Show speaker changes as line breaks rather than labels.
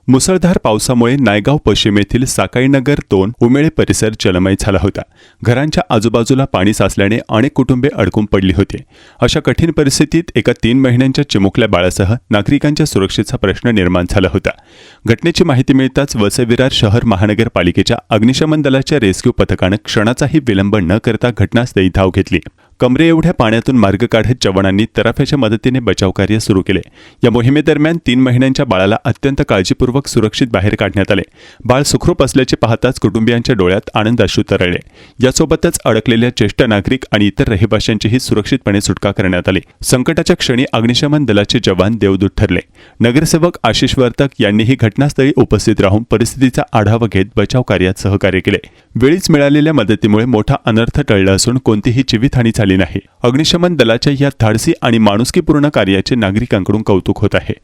मुसळधार पावसामुळे नायगाव पश्चिम येथील साकाईनगर 2 उमेळे परिसर जलमय झाला होता. घरांच्या आजूबाजूला पाणी साचल्याने अनेक कुटुंबे अडकून पडली होती. अशा कठीण परिस्थितीत एका 3 महिन्यांच्या चिमुकल्या बाळासह नागरिकांच्या सुरक्षेचा प्रश्न निर्माण झाला होता. घटनेची माहिती मिळताच वसई-विरार शहर महानगरपालिकेच्या अग्निशमन दलाच्या रेस्क्यू पथकाने क्षणाचाही विलंब न करता घटनास्थळी धाव घेतली. कमरे एवढ्या पाण्यातून मार्ग काढत जवानांनी तराफ्याच्या मदतीने बचावकार्य सुरू केले. या मोहिमेदरम्यान 3 महिन्यांच्या बाळाला अत्यंत काळजीपूर्वक सुरक्षित बाहेर काढण्यात आले. बाळ सुखरूप असल्याचे पाहताच कुटुंबियांच्या डोळ्यात आनंदाश्रू तरळले. यासोबतच अडकलेल्या ज्येष्ठ नागरिक आणि इतर रहिवाशांचीही सुरक्षितपणे सुटका करण्यात आली. संकटाच्या क्षणी अग्निशमन दलाचे जवान देवदूत ठरले. नगरसेवक आशिष वर्तक यांनीही घटनास्थळी उपस्थित राहून परिस्थितीचा आढावा घेत बचाव कार्यात सहकार्य केले. वेळीच मिळालेल्या मदतीमुळे मोठा अनर्थ टळला असून कोणतीही जीवितहानी झाली नाही. अग्निशमन दलाच्या या धाडसी आणि माणुसकीपूर्ण कार्याचे नागरिकांकडून कौतुक होत आहे.